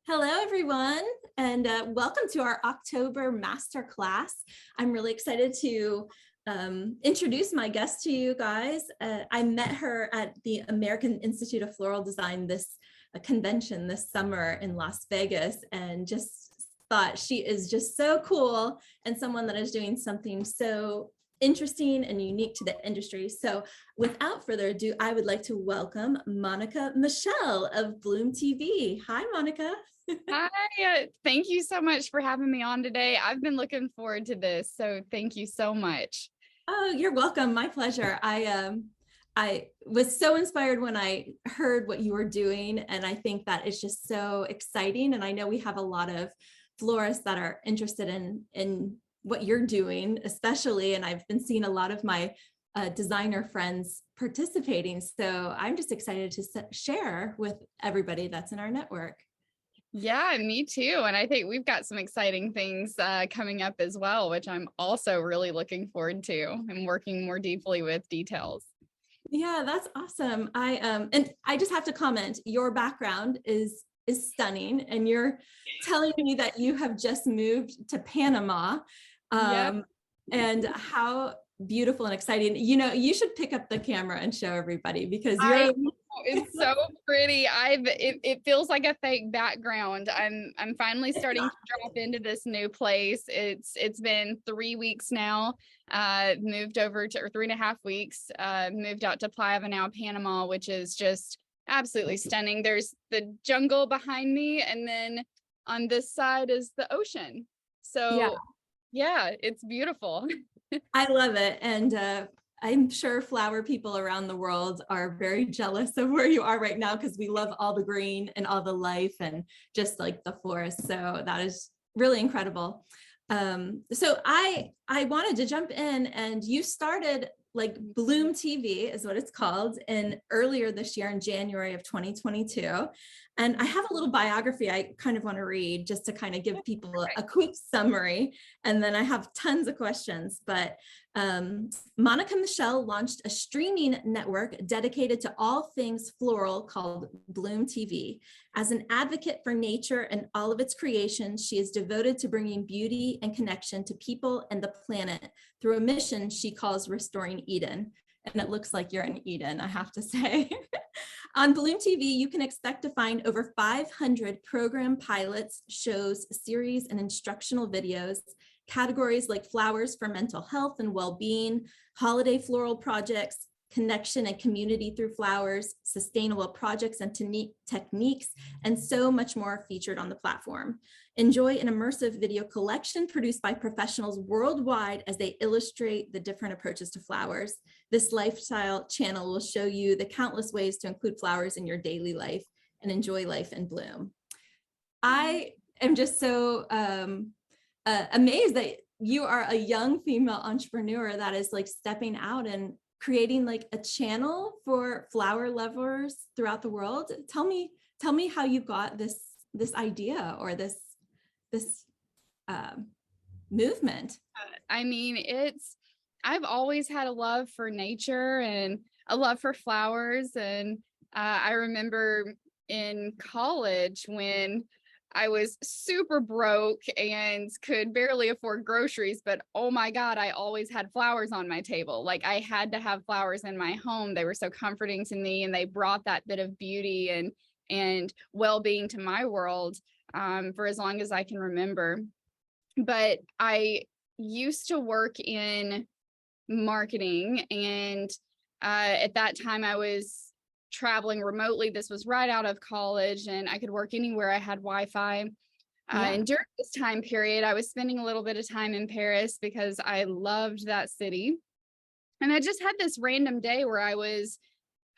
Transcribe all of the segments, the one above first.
Hello, everyone, and welcome to our October Masterclass. I'm really excited to introduce my guest to you guys. I met her at the American Institute of Floral Design this convention this summer in Las Vegas, and just thought she is just so cool and someone that is doing something so interesting and unique to the industry. So without further ado, I would like to welcome Monica Michelle of BloomTV. Hi, Monica. Hi, thank you so much for having me on today. I've been looking forward to this, so thank you so much. Oh, you're welcome. My pleasure. I was so inspired when I heard what you were doing, and I think that it's just so exciting. And I know we have a lot of florists that are interested in what you're doing, especially. And I've been seeing a lot of my designer friends participating. So I'm just excited to share with everybody that's in our network. Yeah, me too. And I think we've got some exciting things coming up as well, which I'm also really looking forward to and working more deeply with details. Yeah, that's awesome. And I just have to comment, your background is stunning, and you're telling me that you have just moved to Panama. Yep. And how beautiful and exciting. You know, you should pick up the camera and show everybody because I you're know, it's so pretty. It feels like a fake background. I'm finally starting to drop into this new place. It's been 3 weeks now. Moved over to, or 3.5 weeks, moved out to Playa Now, Panama, which is just absolutely stunning. There's the jungle behind me, and then on this side is the ocean. yeah, So yeah, it's beautiful. I love it. And I'm sure flower people around the world are very jealous of where you are right now because we love all the green and all the life and just like the forest. So that is really incredible. So I wanted to jump in, and you started like BloomTV is what it's called, in earlier this year in January of 2022. And I have a little biography I kind of want to read just to kind of give people a quick summary. And then I have tons of questions, but Monica Michelle launched a streaming network dedicated to all things floral called BloomTV. As an advocate for nature and all of its creations, she is devoted to bringing beauty and connection to people and the planet through a mission she calls Restoring Eden. And it looks like you're in Eden, I have to say. On BloomTV, you can expect to find over 500 program pilots, shows, series, and instructional videos, categories like flowers for mental health and well-being, holiday floral projects, connection and community through flowers, sustainable projects and techniques, and so much more featured on the platform. Enjoy an immersive video collection produced by professionals worldwide as they illustrate the different approaches to flowers. This lifestyle channel will show you the countless ways to include flowers in your daily life and enjoy life in bloom. I am just so amazed that you are a young female entrepreneur that is like stepping out and creating like a channel for flower lovers throughout the world. Tell me how you got this idea or this movement. I mean, I've always had a love for nature and a love for flowers. And I remember in college when I was super broke and could barely afford groceries, but oh my God, I always had flowers on my table. Like I had to have flowers in my home. They were so comforting to me, and they brought that bit of beauty and well-being to my world for as long as I can remember. But I used to work in marketing, and at that time I was traveling remotely. This was right out of college, and I could work anywhere I had Wi-Fi. And during this time period, I was spending a little bit of time in Paris because I loved that city. And I just had this random day where I was,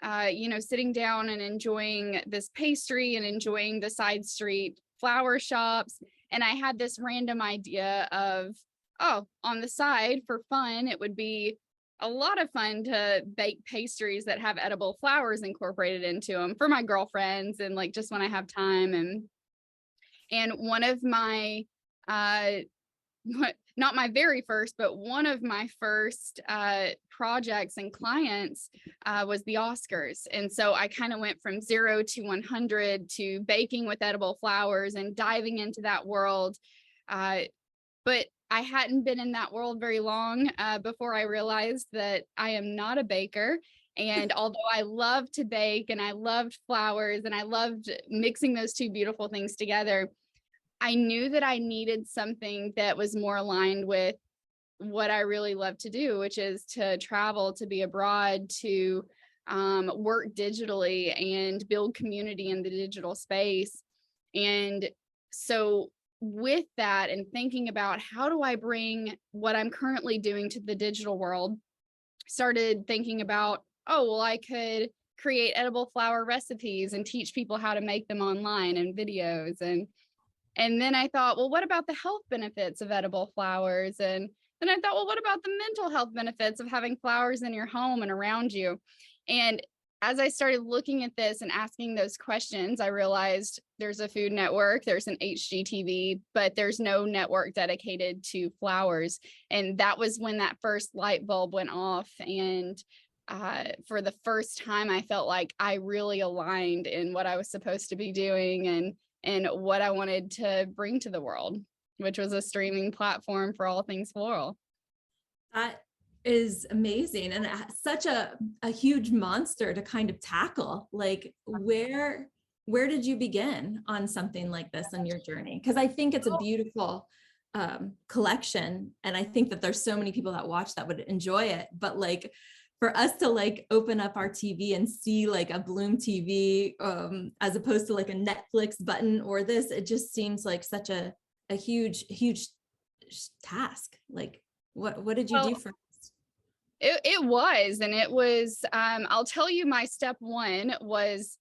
sitting down and enjoying this pastry and enjoying the side street flower shops. And I had this random idea of, oh, on the side for fun, it would be a lot of fun to bake pastries that have edible flowers incorporated into them for my girlfriends and like just when I have time. And one of my not my very first, but one of my first projects and clients was the Oscars. And so I kind of went from 0 to 100 to baking with edible flowers and diving into that world. But I hadn't been in that world very long before I realized that I am not a baker. And although I loved to bake and I loved flowers and I loved mixing those two beautiful things together, I knew that I needed something that was more aligned with what I really love to do, which is to travel, to be abroad, to work digitally and build community in the digital space. And so with that and thinking about how do I bring what I'm currently doing to the digital world, started thinking about, oh, well, I could create edible flower recipes and teach people how to make them online and videos. And then I thought, well, what about the health benefits of edible flowers? And then I thought, well, what about the mental health benefits of having flowers in your home and around you? And as I started looking at this and asking those questions, I realized there's a Food Network, there's an HGTV, but there's no network dedicated to flowers. And that was when that first light bulb went off. And for the first time, I felt like I really aligned in what I was supposed to be doing and what I wanted to bring to the world, which was a streaming platform for all things floral. That is amazing, and such a huge monster to kind of tackle. Like, where did you begin on something like this on your journey? Because I think it's a beautiful collection, and I think that there's so many people that watch that would enjoy it. But like, for us to like open up our TV and see like a BloomTV as opposed to like a Netflix button or this, it just seems like such a huge task. Like, what did you do for? It was, and it was, I'll tell you, my step one was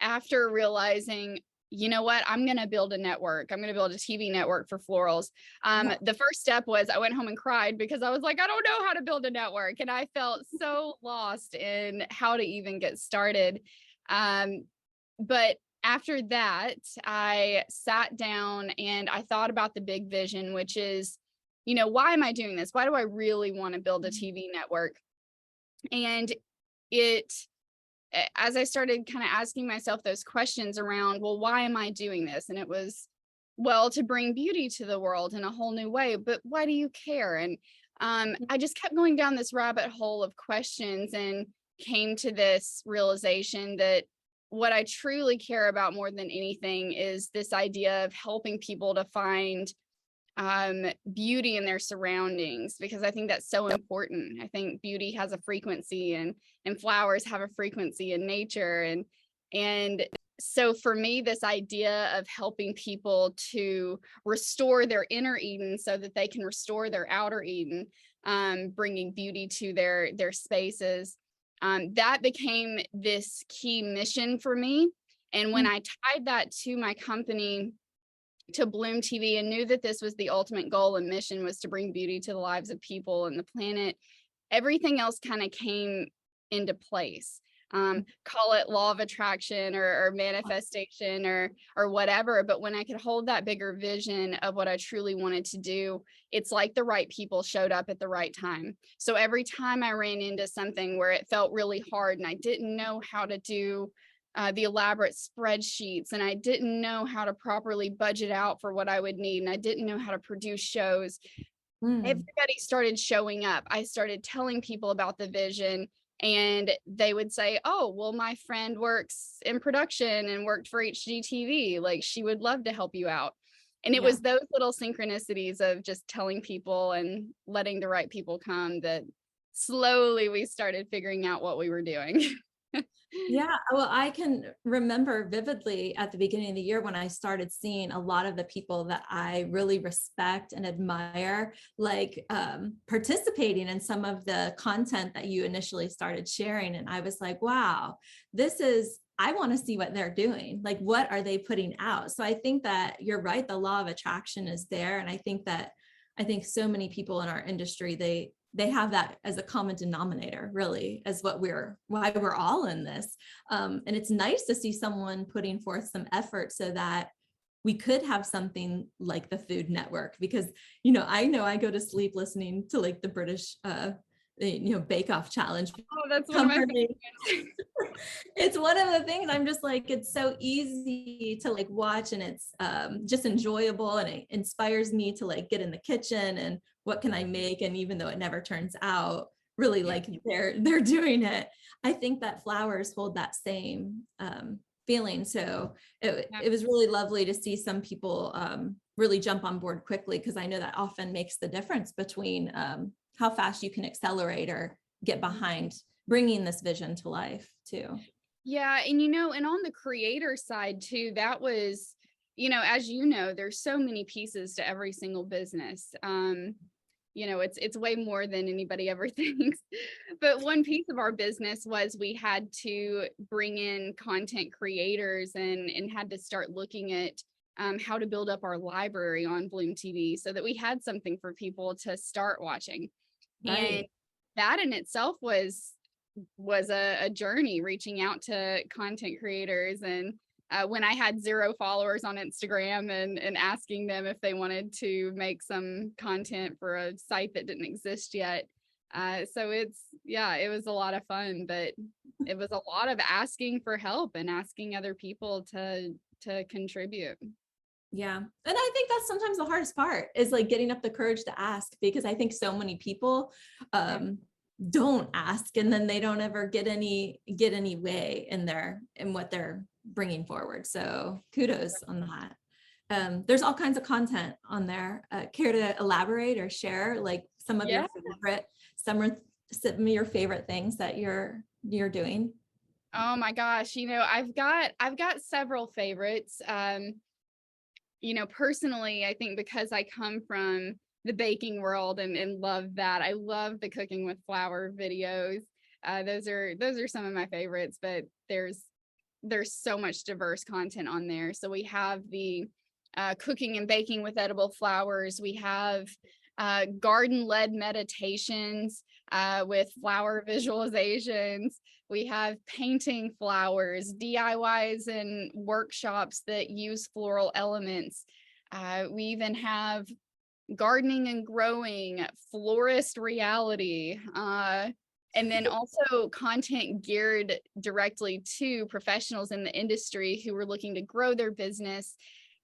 after realizing, you know what, I'm going to build a network. I'm going to build a TV network for florals. The first step was I went home and cried because I was like, I don't know how to build a network. And I felt so lost in how to even get started. But after that, I sat down and I thought about the big vision, which is, you know, why am I doing this? Why do I really want to build a TV network? And as I started kind of asking myself those questions around, well, why am I doing this? And it was, well, to bring beauty to the world in a whole new way. But why do you care? And I just kept going down this rabbit hole of questions and came to this realization that what I truly care about more than anything is this idea of helping people to find beauty in their surroundings, because I think that's so important. I think beauty has a frequency and flowers have a frequency in nature. And so for me, this idea of helping people to restore their inner Eden so that they can restore their outer Eden, bringing beauty to their spaces, that became this key mission for me. And when I tied that to my company, to BloomTV, and knew that this was the ultimate goal and mission, was to bring beauty to the lives of people and the planet, everything else kind of came into place. Call it law of attraction or manifestation or whatever. But when I could hold that bigger vision of what I truly wanted to do, it's like the right people showed up at the right time. So every time I ran into something where it felt really hard and I didn't know how to do the elaborate spreadsheets, and I didn't know how to properly budget out for what I would need, and I didn't know how to produce shows, everybody started showing up. I started telling people about the vision, and they would say, oh, well, my friend works in production and worked for HGTV. Like, she would love to help you out. And it was those little synchronicities of just telling people and letting the right people come that slowly we started figuring out what we were doing. Yeah, well, I can remember vividly at the beginning of the year when I started seeing a lot of the people that I really respect and admire, like participating in some of the content that you initially started sharing. And I was like, wow, I want to see what they're doing. Like, what are they putting out? So I think that you're right. The law of attraction is there. And I think so many people in our industry, they have that as a common denominator, really, as why we're all in this. And it's nice to see someone putting forth some effort so that we could have something like the Food Network, because, I know I go to sleep listening to like the British, Bake Off challenge. Oh, that's one of my favorites. It's one of the things I'm just like, it's so easy to like watch, and it's just enjoyable, and it inspires me to like get in the kitchen and what can I make? And even though it never turns out really like they're doing it, I think that flowers hold that same feeling. So it was really lovely to see some people really jump on board quickly, because I know that often makes the difference between how fast you can accelerate or get behind bringing this vision to life too. Yeah. And, and on the creator side too, that was, as there's so many pieces to every single business. It's way more than anybody ever thinks. But one piece of our business was we had to bring in content creators and had to start looking at how to build up our library on BloomTV so that we had something for people to start watching. Right. And that in itself was a journey, reaching out to content creators. And when I had 0 followers on Instagram and asking them if they wanted to make some content for a site that didn't exist yet. So it was a lot of fun, but it was a lot of asking for help and asking other people to contribute. Yeah. And I think that's sometimes the hardest part, is like getting up the courage to ask, because I think so many people don't ask, and then they don't ever get any way in what they're bringing forward. So kudos on that. There's all kinds of content on there. Care to elaborate or share like some of your favorite things that you're doing? Oh my gosh, I've got several favorites. Personally, I think because I come from the baking world and love that. I love the cooking with flour videos. Those are some of my favorites, but there's so much diverse content on there. So we have the cooking and baking with edible flowers. We have garden-led meditations with flower visualizations. We have painting flowers, DIYs and workshops that use floral elements. We even have gardening and growing, florist reality, and then also content geared directly to professionals in the industry who are looking to grow their business.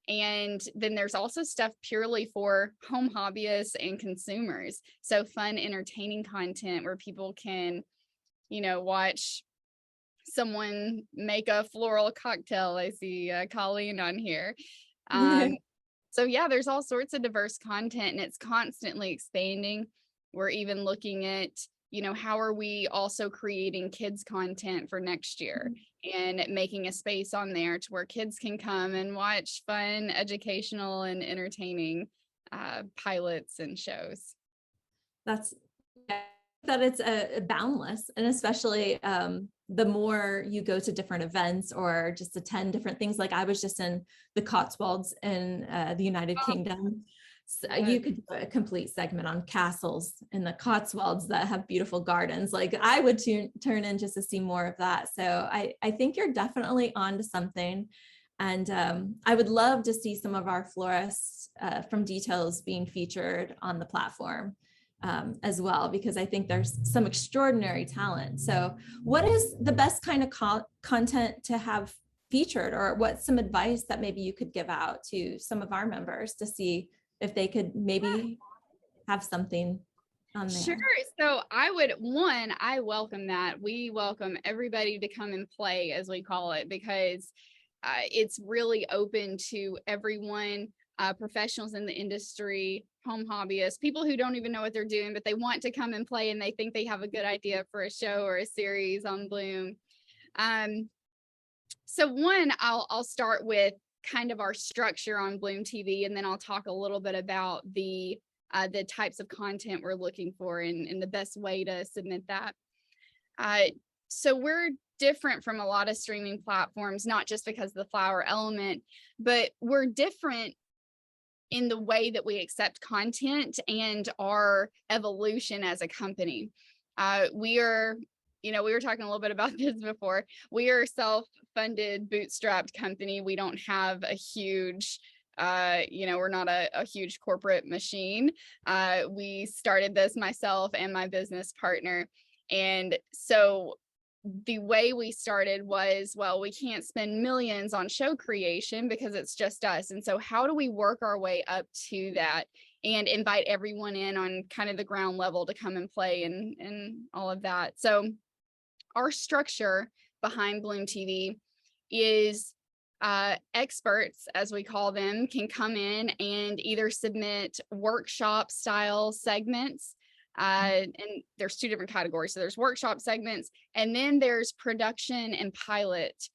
And then there's also stuff purely for home hobbyists and consumers. So fun, entertaining content where people can, watch someone make a floral cocktail. I see Colleen on here. So yeah, there's all sorts of diverse content, and it's constantly expanding. We're even looking at, how are we also creating kids content for next year and making a space on there to where kids can come and watch fun, educational, and entertaining pilots and shows. That it's boundless, and especially the more you go to different events or just attend different things. Like I was just in the Cotswolds in the United Kingdom. So you could do a complete segment on castles in the Cotswolds that have beautiful gardens. Like I would turn in just to see more of that. So I think you're definitely onto something. And I would love to see some of our florists from Details being featured on the platform as well, because I think there's some extraordinary talent. So what is the best kind of content to have featured, or what's some advice that maybe you could give out to some of our members to see if they could maybe have something on there? Sure. So I welcome that. We welcome everybody to come and play, as we call it, because it's really open to everyone. Professionals in the industry, home hobbyists, people who don't even know what they're doing, but they want to come and play and they think they have a good idea for a show or a series on Bloom. So I'll start with kind of our structure on BloomTV, and then I'll talk a little bit about the types of content we're looking for and the best way to submit that. So we're different from a lot of streaming platforms, not just because of the flower element, but we're different in the way that we accept content and our evolution as a company. We are we were talking a little bit about this before. We are a self-funded, bootstrapped company. We don't have a huge, we're not a huge corporate machine. We started this, myself and my business partner. And so the way we started was, well, we can't spend millions on show creation because it's just us. And so how do we work our way up to that and invite everyone in on kind of the ground level to come and play and all of that? So our structure behind BloomTV is experts, as we call them, can come in and either submit workshop style segments. And there's two different categories. So there's workshop segments, and then there's production and pilot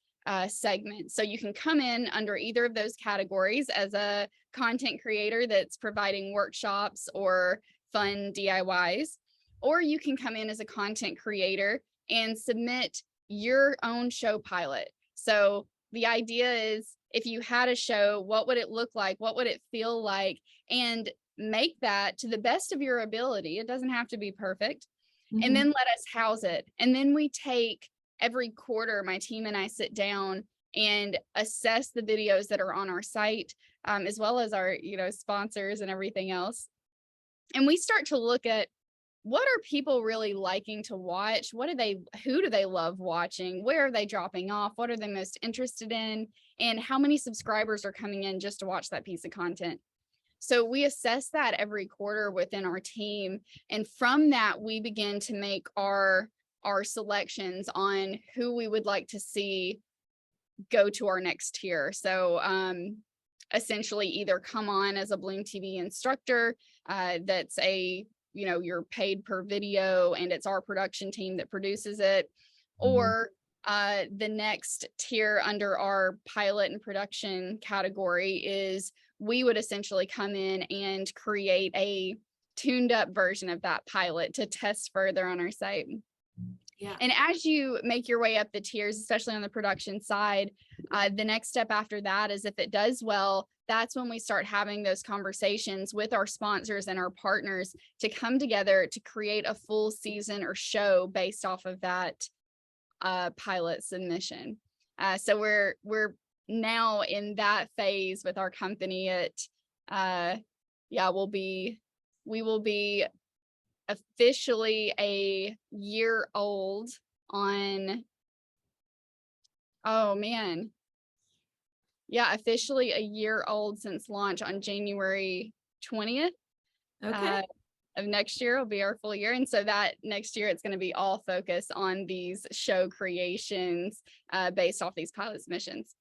segments. So you can come in under either of those categories as a content creator that's providing workshops or fun DIYs, or you can come in as a content creator and submit your own show pilot. So the idea is, if you had a show, what would it look like? What would it feel like? And make that to the best of your ability. It doesn't have to be perfect. And then let us house it. And then we take every quarter, my team and I sit down and assess the videos that are on our site, as well as our, sponsors and everything else. And we start to look at, what are people really liking to watch? Who do they love watching? Where are they dropping off? What are they most interested in? And how many subscribers are coming in just to watch that piece of content? So we assess that every quarter within our team. And from that, we begin to make our selections on who we would like to see go to our next tier. So essentially either come on as a BloomTV instructor, that's you're paid per video and it's our production team that produces it, or the next tier under our pilot and production category is, we would essentially come in and create a tuned up version of that pilot to test further on our site. Yeah. And as you make your way up the tiers, especially on the production side, the next step after that is, if it does well, that's when we start having those conversations with our sponsors and our partners to come together to create a full season or show based off of that pilot submission. So we're now in that phase with our company. We will be officially a year old on, officially a year old since launch on January 20th. Okay. Of next year will be our full year. And so that next year, it's going to be all focused on these show creations based off these pilot submissions.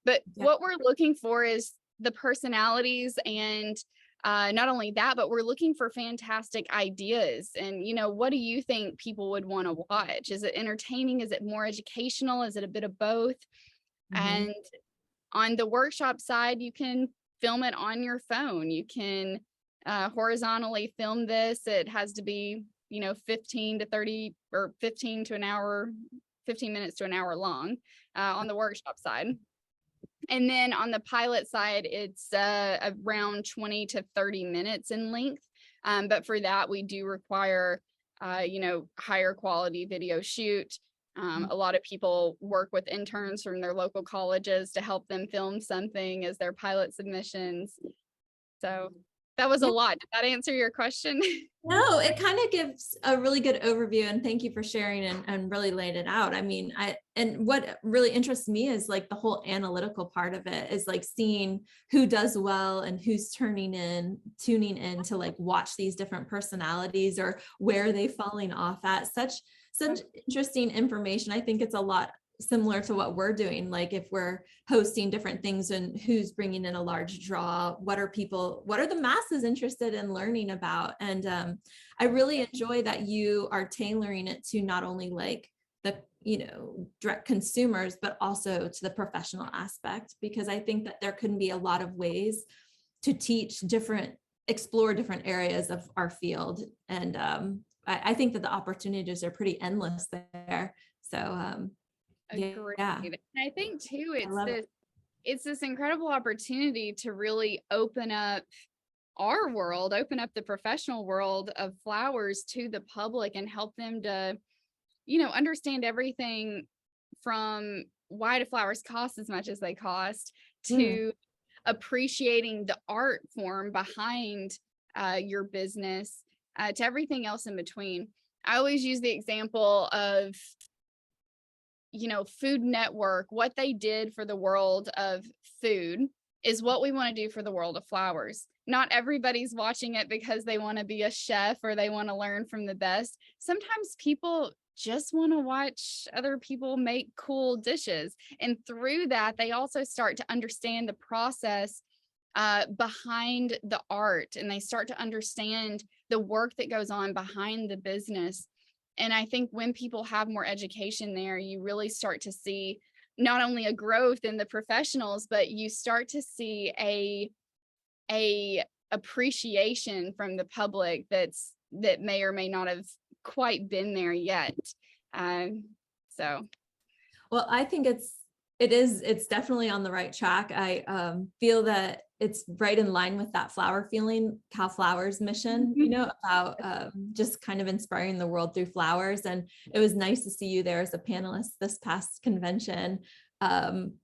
But what we're looking for is the personalities, and not only that, but we're looking for fantastic ideas. And, what do you think people would want to watch? Is it entertaining? Is it more educational? Is it a bit of both? And on the workshop side, you can film it on your phone. You can horizontally film this. It has to be, 15 to 30 or 15 minutes to an hour long on the workshop side. And then on the pilot side, it's around 20 to 30 minutes in length. But for that, we do require, higher quality video shoot. A lot of people work with interns from their local colleges to help them film something as their pilot submissions. So that was a lot. Did that answer your question? No, it kind of gives a really good overview, and thank you for sharing and really laying it out. I mean, and what really interests me is like the whole analytical part of it is like seeing who does well and who's tuning in to like watch these different personalities, or where are they falling off at. Such interesting information. I think it's a lot similar to what we're doing. Like if we're hosting different things and who's bringing in a large draw, what are the masses interested in learning about? And I really enjoy that you are tailoring it to not only like the, direct consumers, but also to the professional aspect, because I think that there can be a lot of ways to explore different areas of our field. And I think that the opportunities are pretty endless there. So Agreed. yeah. And I think too, it's this incredible opportunity to really open up our world, open up the professional world of flowers to the public, and help them to, understand everything from why do flowers cost as much as they cost Mm. to appreciating the art form behind your business, to everything else in between. I always use the example of, Food Network. What they did for the world of food is what we want to do for the world of flowers. Not everybody's watching it because they want to be a chef or they want to learn from the best. Sometimes people just want to watch other people make cool dishes. And through that, they also start to understand the process behind the art, and they start to understand the work that goes on behind the business. And I think when people have more education there, you really start to see not only a growth in the professionals, but you start to see a appreciation from the public that may or may not have quite been there yet. So Well, I think it's definitely on the right track. I feel that it's right in line with that flower feeling, Cal Flowers mission, about just kind of inspiring the world through flowers. And it was nice to see you there as a panelist this past convention,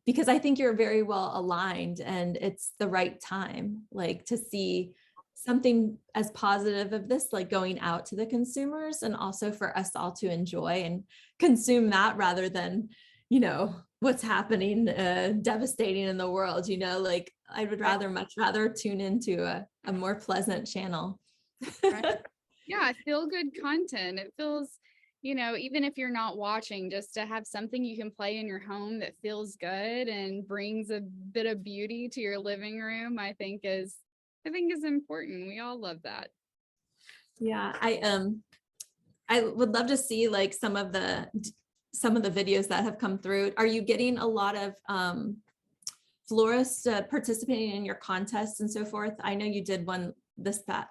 because I think you're very well aligned, and it's the right time, like, to see something as positive of this, like going out to the consumers, and also for us all to enjoy and consume that, rather than what's happening devastating in the world. Like, I would much rather tune into a more pleasant channel. right. Yeah, feel good content. It feels, even if you're not watching, just to have something you can play in your home that feels good and brings a bit of beauty to your living room, I think is important. We all love that. Yeah, I would love to see like some of the videos that have come through. Are you getting a lot of florists participating in your contests and so forth? I know you did one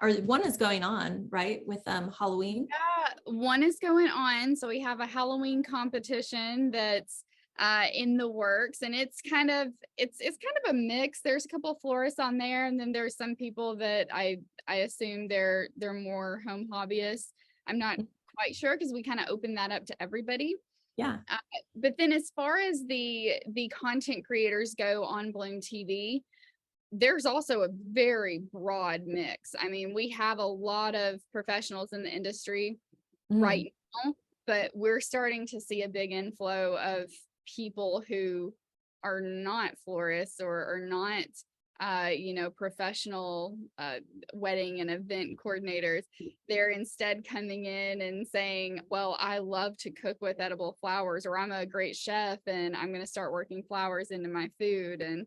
or one is going on, right, with Halloween? Yeah, one is going on. So we have a Halloween competition that's in the works, and it's kind of a mix. There's a couple of florists on there, and then there's some people that I assume they're more home hobbyists. I'm not quite sure, because we kind of open that up to everybody. Yeah. But then as far as the content creators go on BloomTV, there's also a very broad mix. I mean, we have a lot of professionals in the industry right now, but we're starting to see a big inflow of people who are not florists or are not professional wedding and event coordinators. They're instead coming in and saying, well, I love to cook with edible flowers, or I'm a great chef and I'm going to start working flowers into my food. And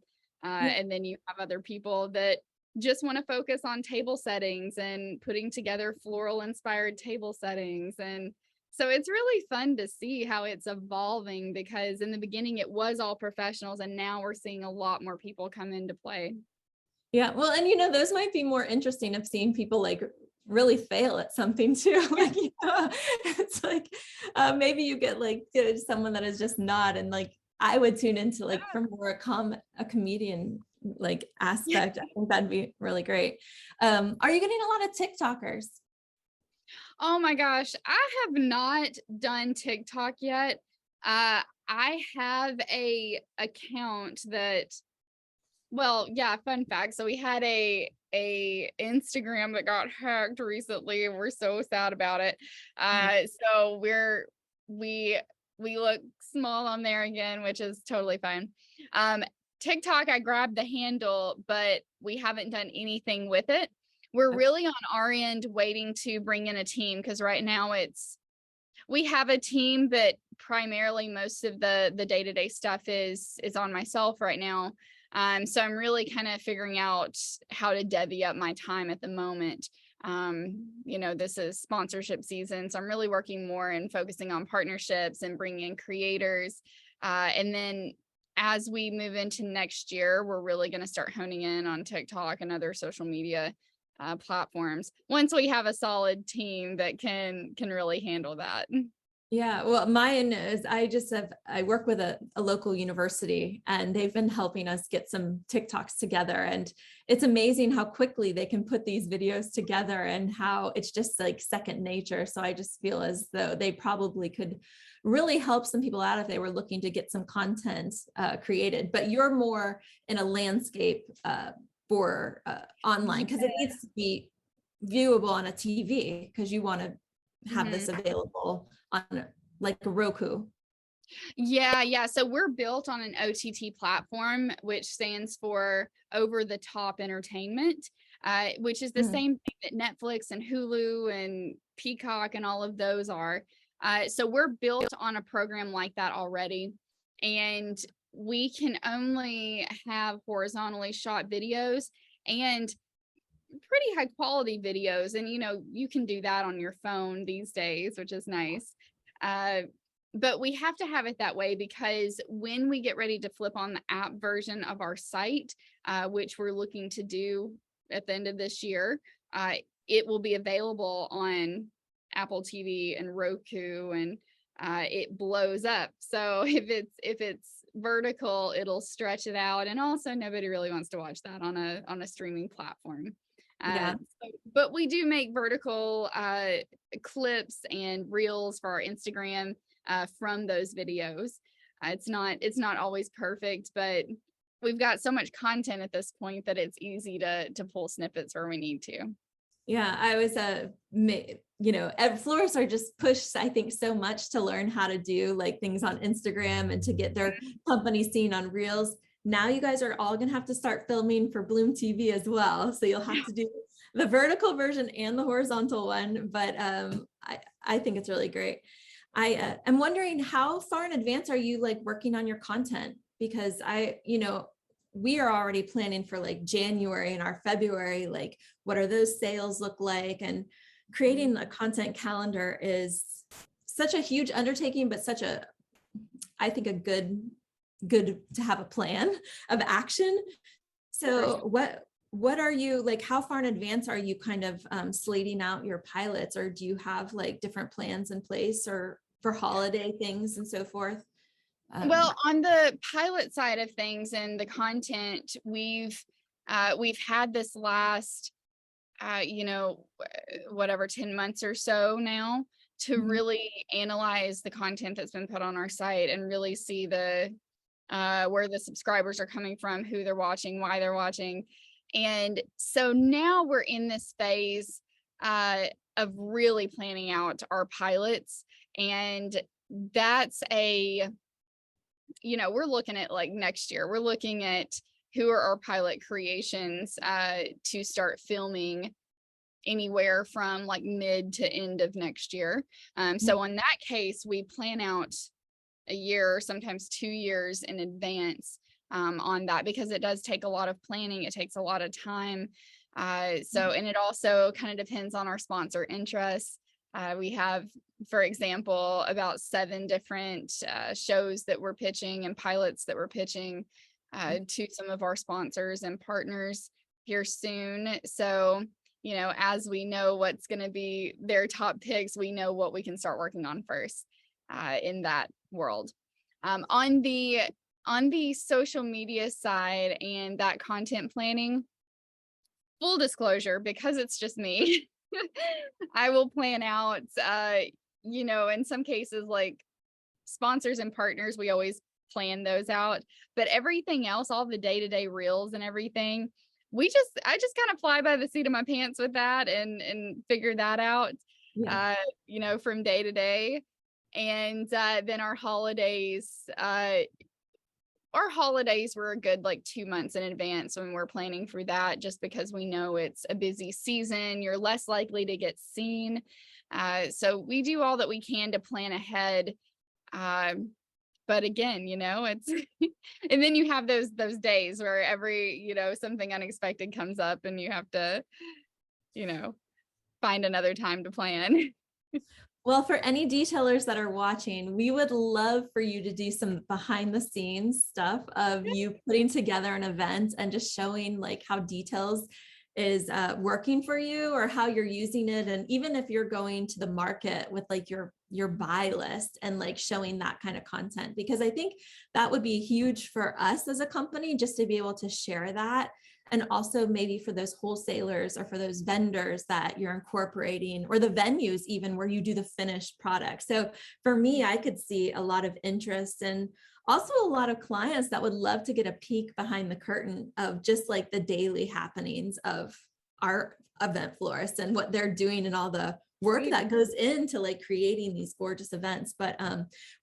then you have other people that just want to focus on table settings and putting together floral inspired table settings. And so it's really fun to see how it's evolving, because in the beginning it was all professionals, and now we're seeing a lot more people come into play. Yeah, well, and those might be more interesting, of seeing people like really fail at something too. Like, it's like maybe you get like someone that is just not, and like I would tune into like from more a comedian like aspect. I think that'd be really great. Are you getting a lot of TikTokers? Oh my gosh, I have not done TikTok yet. I have a account that, well, yeah, fun fact. So we had a Instagram that got hacked recently. We're so sad about it. So we look small on there again, which is totally fine. TikTok, I grabbed the handle, but we haven't done anything with it. We're really on our end waiting to bring in a team, because right now we have a team, but primarily most of the day-to-day stuff is on myself right now. So I'm really kind of figuring out how to divvy up my time at the moment. This is sponsorship season, so I'm really working more and focusing on partnerships and bringing in creators. And then as we move into next year, we're really going to start honing in on TikTok and other social media platforms once we have a solid team that can really handle that. Yeah, well, mine is I work with a local university and they've been helping us get some TikToks together. And it's amazing how quickly they can put these videos together and how it's just like second nature. So I just feel as though they probably could really help some people out if they were looking to get some content created. But you're more in a landscape for online because it needs to be viewable on a TV because you want to have Mhm. this available on like a Roku. Yeah. So we're built on an OTT platform, which stands for over the top entertainment, which is the Mhm. same thing that Netflix and Hulu and Peacock and all of those are. So we're built on a program like that already. And we can only have horizontally shot videos and pretty high quality videos. And, you can do that on your phone these days, which is nice. Uh, but we have to have it that way because when we get ready to flip on the app version of our site, which we're looking to do at the end of this year, it will be available on Apple TV and Roku, and it blows up. So if it's vertical, it'll stretch it out, and also nobody really wants to watch that on a streaming platform. Uh, Yeah. but we do make vertical clips and reels for our Instagram from those videos. It's not always perfect, but we've got so much content at this point that it's easy to pull snippets where we need to. Yeah. I was florists are just pushed, I think, so much to learn how to do like things on Instagram and to get their company seen on Reels. Now you guys are all going to have to start filming for Bloom TV as well. So you'll have to do the vertical version and the horizontal one. But I think it's really great. I am wondering how far in advance are you like working on your content? Because we are already planning for like January and our February, like what are those sales look like? And creating a content calendar is such a huge undertaking, but I think a good to have a plan of action. So what are you like, how far in advance are you kind of slating out your pilots, or do you have like different plans in place or for holiday things and so forth? Well, on the pilot side of things and the content, we've had this last whatever 10 months or so now to Mhm. really analyze the content that's been put on our site and really see the where the subscribers are coming from, who they're watching, why they're watching. And so now we're in this phase of really planning out our pilots. And that's we're looking at like next year, we're looking at who are our pilot creations to start filming anywhere from like mid to end of next year. So in that case, we plan out a year, sometimes 2 years in advance on that, because it does take a lot of planning. It takes a lot of time. And it also kind of depends on our sponsor interests. We have, for example, about 7 different shows that we're pitching and pilots that we're pitching to some of our sponsors and partners here soon. So, as we know what's going to be their top picks, we know what we can start working on first in that world. On the social media side and that content planning, full disclosure, because it's just me, I will plan out, in some cases, like sponsors and partners, we always plan those out. But everything else, all the day-to-day reels and everything, I just kind of fly by the seat of my pants with that and figure that out, Yeah. from day to day. And then our holidays were a good like 2 months in advance when we're planning for that, just because we know it's a busy season. You're less likely to get seen. So we do all that we can to plan ahead. But again, it's and then you have those days where something unexpected comes up and you have to, find another time to plan. Well, for any detailers that are watching, we would love for you to do some behind the scenes stuff of you putting together an event and just showing like how details is working for you or how you're using it. And even if you're going to the market with like your your buy list and like showing that kind of content, because I think that would be huge for us as a company, just to be able to share that. And also maybe for those wholesalers or for those vendors that you're incorporating, or the venues even where you do the finished product. So for me, I could see a lot of interest, and also a lot of clients that would love to get a peek behind the curtain of just like the daily happenings of our event florists and what they're doing and all the work that goes into like creating these gorgeous events. But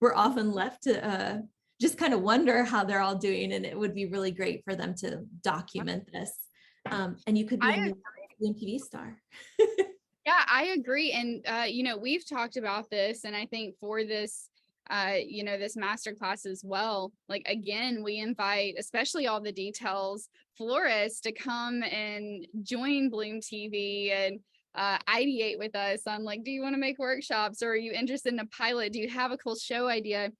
we're often left to just kind of wonder how they're all doing, and it would be really great for them to document this. And you could be a new BloomTV star. Yeah, I agree. And, we've talked about this, and I think for this, this masterclass as well, like, again, we invite, especially all the details florists, to come and join BloomTV and ideate with us on like, do you want to make workshops, or are you interested in a pilot? Do you have a cool show idea?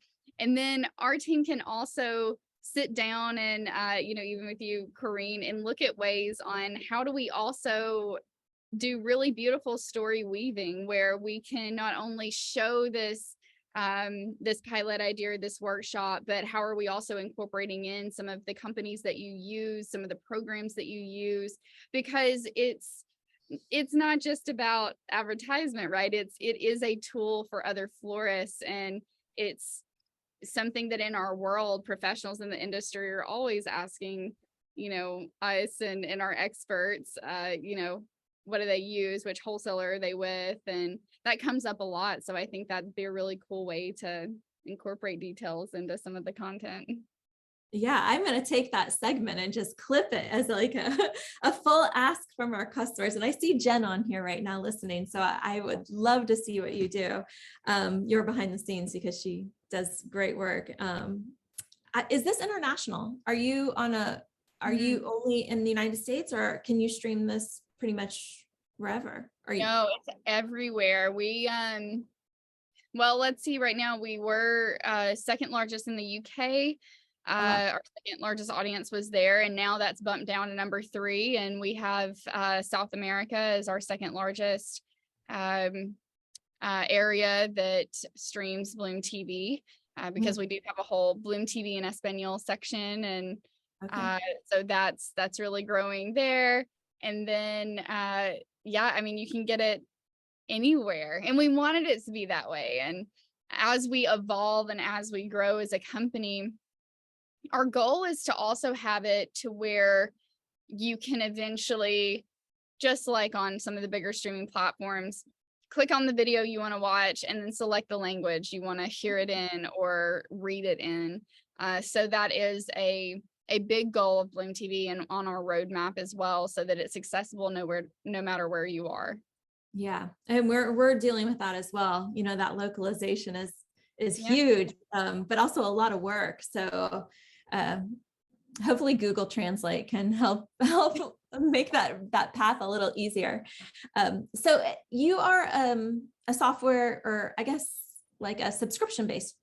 And then our team can also sit down and, even with you, Corrine, and look at ways on how do we also do really beautiful story weaving, where we can not only show this this pilot idea or this workshop, but how are we also incorporating in some of the companies that you use, some of the programs that you use, because it's not just about advertisement, right? It is a tool for other florists, and it's something that in our world, professionals in the industry are always asking, us and our experts, what do they use? Which wholesaler are they with? And that comes up a lot. So I think that'd be a really cool way to incorporate details into some of the content. Yeah, I'm going to take that segment and just clip it as like a full ask from our customers. And I see Jen on here right now listening. So I would love to see what you do. You're behind the scenes because she does great work. Is this international? Are you you only in the United States, or can you stream this pretty much wherever? No, it's everywhere. We, well, let's see, right now we were second largest in the UK. Our second largest audience was there, and now that's bumped down to number 3. And we have South America as our second largest area that streams BloomTV, because we do have a whole BloomTV in Espanol section, and so that's really growing there. And then you can get it anywhere, and we wanted it to be that way. And as we evolve and as we grow as a company, our goal is to also have it to where you can eventually, just like on some of the bigger streaming platforms, click on the video you want to watch and then select the language you want to hear it in or read it in. So that is a big goal of BloomTV and on our roadmap as well, so that it's accessible no matter where you are. Yeah, and we're dealing with that as well. That localization is huge, but also a lot of work. So hopefully Google Translate can help make that path a little easier. So you are a software, or I guess like a subscription-based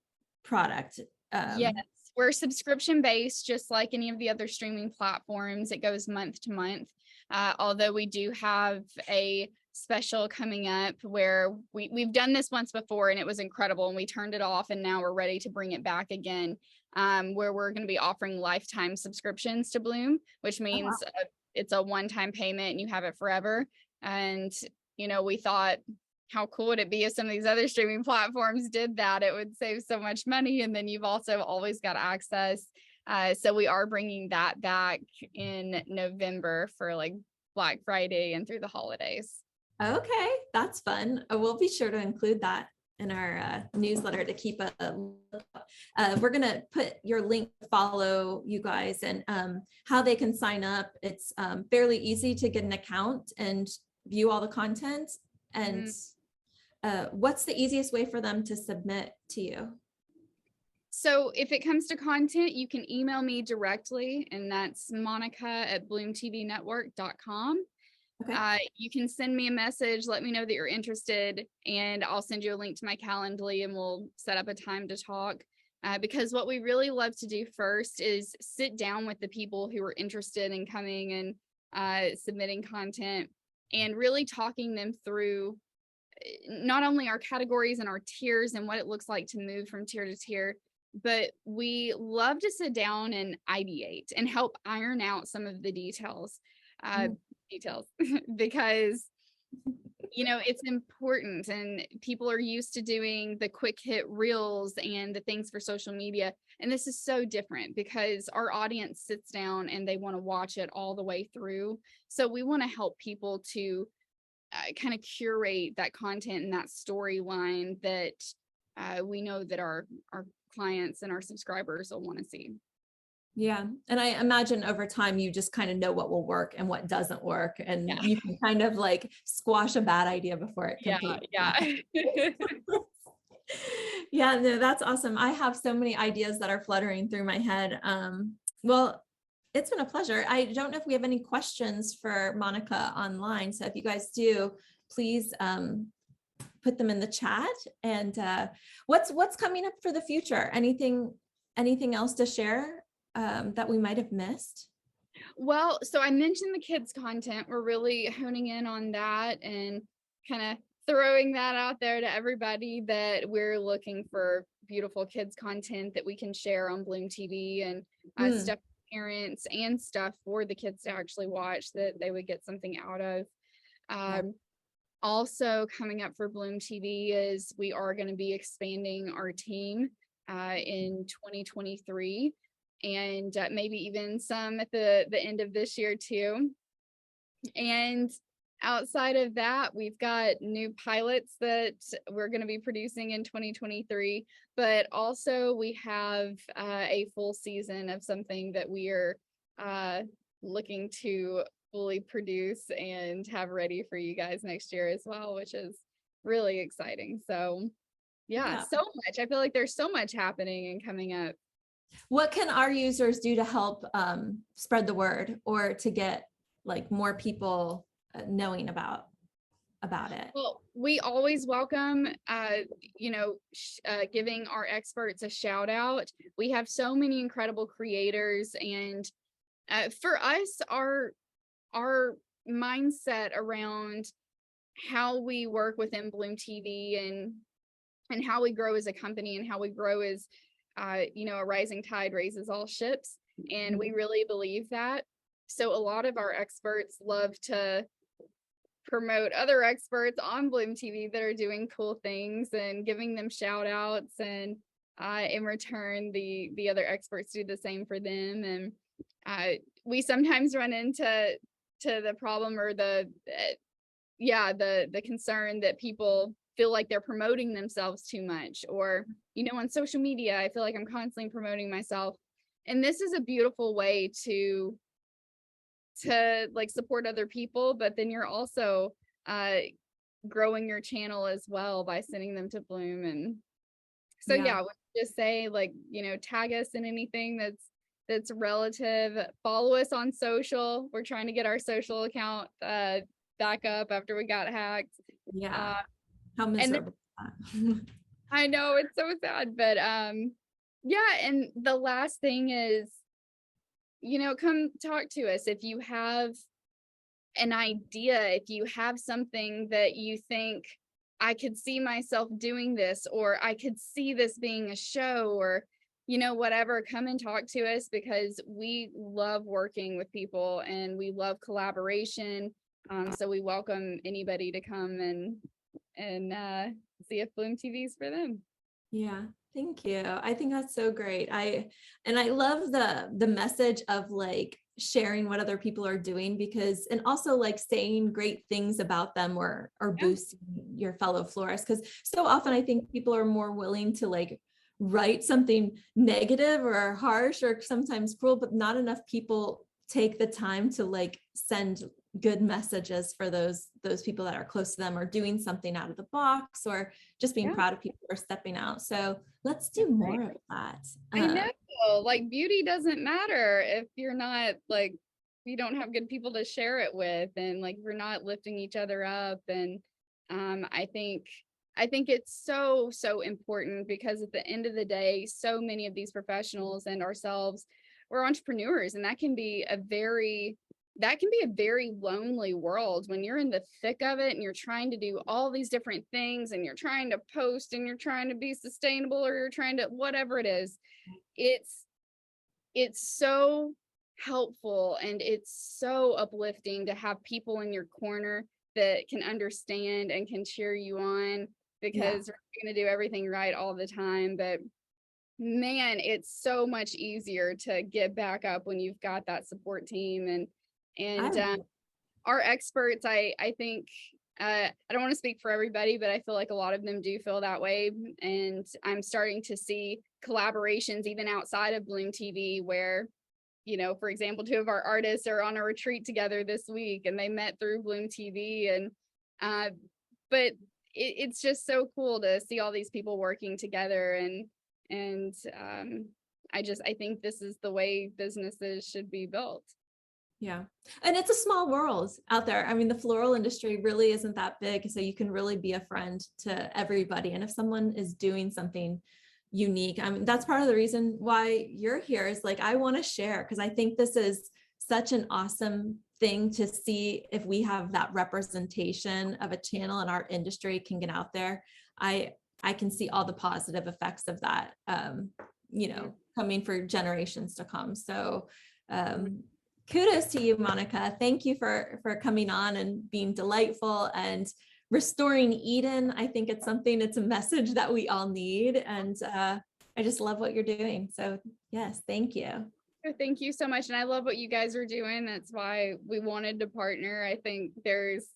product. Yes, we're subscription-based, just like any of the other streaming platforms. It goes month to month. Although we do have a special coming up where we've done this once before and it was incredible, and we turned it off, and now we're ready to bring it back again, where we're going to be offering lifetime subscriptions to Bloom, which means it's a one-time payment and you have it forever. And we thought, how cool would it be if some of these other streaming platforms did that? It would save so much money, and then you've also always got access. So we are bringing that back in November for like Black Friday and through the holidays. Okay, that's fun. We'll be sure to include that in our newsletter to keep a look. We're going to put your link to follow you guys, and how they can sign up. It's fairly easy to get an account and view all the content. And what's the easiest way for them to submit to you? So if it comes to content, you can email me directly, and that's monica@bloomtvnetwork.com. Okay. You can send me a message, let me know that you're interested, and I'll send you a link to my Calendly, and we'll set up a time to talk. Because what we really love to do first is sit down with the people who are interested in coming and submitting content, and really talking them through not only our categories and our tiers and what it looks like to move from tier to tier, but we love to sit down and ideate and help iron out some of the details, uh, Mm. details because it's important, and people are used to doing the quick hit reels and the things for social media. And this is so different because our audience sits down and they want to watch it all the way through. So we want to help people to kind of curate that content and that storyline that we know that our clients and our subscribers will want to see. Yeah. And I imagine over time, you just kind of know what will work and what doesn't work. And Yeah. you can kind of like squash a bad idea before it completely happens. Yeah, no, that's awesome. I have so many ideas that are fluttering through my head. Well, it's been a pleasure. I don't know if we have any questions for Monica online. So if you guys do, please put them in the chat. And what's coming up for the future? Anything else to share that we might have missed? Well, so I mentioned the kids content. We're really honing in on that and kind of throwing that out there to everybody that we're looking for beautiful kids content that we can share on BloomTV, and stuff for parents and stuff for the kids to actually watch that they would get something out of. Also coming up for BloomTV is we are going to be expanding our team in 2023, and maybe even some at the end of this year too. And outside of that, we've got new pilots that we're going to be producing in 2023, but also we have a full season of something that we are looking to fully produce and have ready for you guys next year as well, which is really exciting. So yeah, so much. I feel like there's so much happening and coming up. What can our users do to help spread the word or to get like more people knowing about it? Well, we always welcome, giving our experts a shout out. We have so many incredible creators, and for us, our mindset around how we work within BloomTV and how we grow as a company and how we grow as a rising tide raises all ships, and we really believe that. So a lot of our experts love to promote other experts on BloomTV that are doing cool things and giving them shout outs, and in return the other experts do the same for them. And we sometimes run into the problem or the concern that people feel like they're promoting themselves too much, or on social media I feel like I'm constantly promoting myself, and this is a beautiful way to like support other people, but then you're also growing your channel as well by sending them to Bloom. And so yeah, just say like tag us in anything that's relative. Follow us on social. We're trying to get our social account back up after we got hacked. How miserable. I know, it's so sad, but and the last thing is, come talk to us if you have an idea, if you have something that you think, I could see myself doing this, or I could see this being a show, or whatever. Come and talk to us, because we love working with people and we love collaboration. So we welcome anybody to come and see if BloomTV is for them. Yeah, thank you. I think that's so great. I love the message of like sharing what other people are doing, because, and also like saying great things about them or boosting your fellow florists. Because so often I think people are more willing to like write something negative or harsh or sometimes cruel, but not enough people take the time to like send good messages for those people that are close to them, or doing something out of the box, or just being proud of people for stepping out. So let's do more of that. I know, like beauty doesn't matter if you're not like, you don't have good people to share it with, and like we're not lifting each other up. And I think it's so important, because at the end of the day, so many of these professionals and ourselves, we're entrepreneurs, and that can be a very that can be a very lonely world when you're in the thick of it and you're trying to do all these different things and you're trying to post and you're trying to be sustainable or you're trying to whatever it is. It's so helpful and it's so uplifting to have people in your corner that can understand and can cheer you on, Yeah. because we're going to do everything right all the time. But man, it's so much easier to get back up when you've got that support team. And our experts, I think, I don't want to speak for everybody, but I feel like a lot of them do feel that way. And I'm starting to see collaborations even outside of BloomTV where, for example, 2 of our artists are on a retreat together this week and they met through BloomTV. And but it's just so cool to see all these people working together. And I think this is the way businesses should be built. Yeah. And it's a small world out there. I mean, the floral industry really isn't that big. So you can really be a friend to everybody. And if someone is doing something unique, I mean, that's part of the reason why you're here, is like, I want to share, because I think this is such an awesome thing to see. If we have that representation of a channel in our industry can get out there, I can see all the positive effects of that, coming for generations to come. So, kudos to you, Monica. Thank you for coming on and being delightful and restoring Eden. I think it's a message that we all need. And I just love what you're doing. So yes, thank you. Thank you so much. And I love what you guys are doing. That's why we wanted to partner. I think there's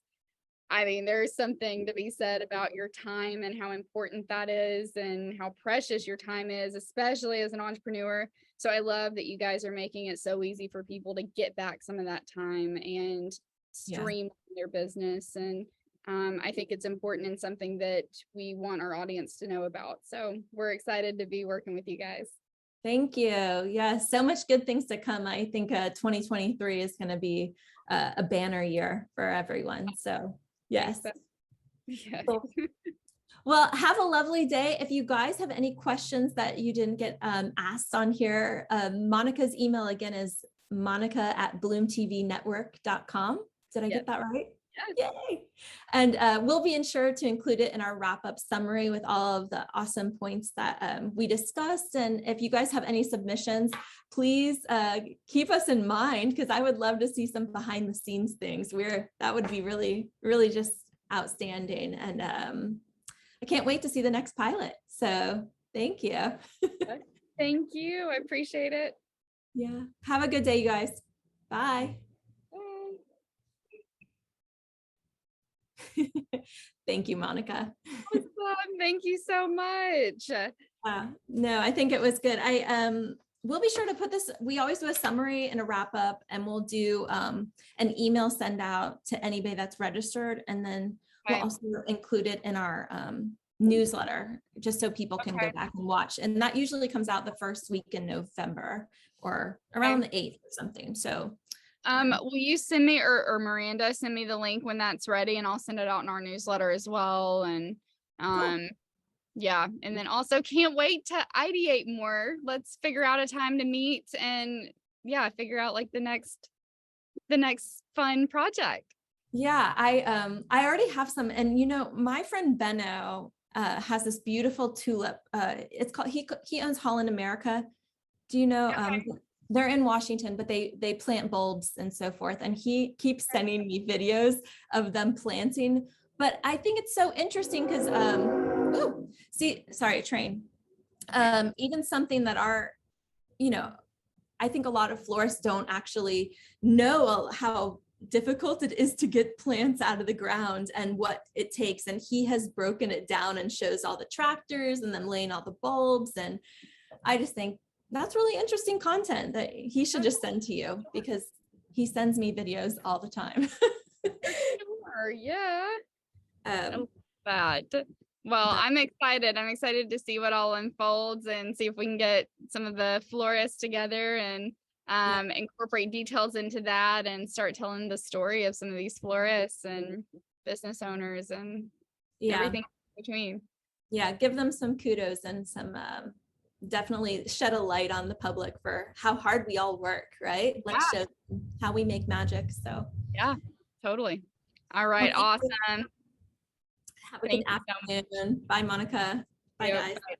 something to be said about your time and how important that is and how precious your time is, especially as an entrepreneur. So I love that you guys are making it so easy for people to get back some of that time and streamline their business. And I think it's important and something that we want our audience to know about. So we're excited to be working with you guys. Thank you. Yeah, so much good things to come. I think 2023 is going to be a banner year for everyone. So yes. Yeah. Cool. Well, have a lovely day. If you guys have any questions that you didn't get asked on here, Monica's email again is monica@bloomtvnetwork.com. Did I get that right? Yes. Yay. And we'll be sure to include it in our wrap-up summary with all of the awesome points that we discussed. And if you guys have any submissions, please keep us in mind, because I would love to see some behind the scenes things that would be really, really just outstanding. And I can't wait to see the next pilot. So thank you. Thank you. I appreciate it. Yeah. Have a good day, you guys. Bye. Thank you, Monica. Awesome. Thank you so much. No, I think it was good. We'll be sure to put this, we always do a summary and a wrap up, and we'll do an email send out to anybody that's registered. And then we'll also include it in our newsletter, just so people can go back and watch. And that usually comes out the first week in November or around the 8th or something. So will you send me or Miranda send me the link when that's ready, and I'll send it out in our newsletter as well. And cool. Yeah. And then also can't wait to ideate more. Let's figure out a time to meet and figure out like the next fun project. Yeah, I already have some, and my friend Benno has this beautiful tulip. It's called, he owns Holland America. Do you know? They're in Washington, but they plant bulbs and so forth. And he keeps sending me videos of them planting. But I think it's so interesting because, train. Even something that I think a lot of florists don't actually know how difficult it is to get plants out of the ground and what it takes. And he has broken it down and shows all the tractors and them laying all the bulbs. And I just think that's really interesting content that he should just send to you, because he sends me videos all the time. Sure, yeah. Bad. Well, I'm excited. I'm excited to see what all unfolds and see if we can get some of the florists together and incorporate details into that and start telling the story of some of these florists and business owners and everything in between. Yeah, give them some kudos and some definitely shed a light on the public for how hard we all work, right? Let's show how we make magic. So Yeah, totally. All right. well, Awesome. have a good Thank you so much. afternoon. Bye, Monica. Bye, Yep. guys. Bye.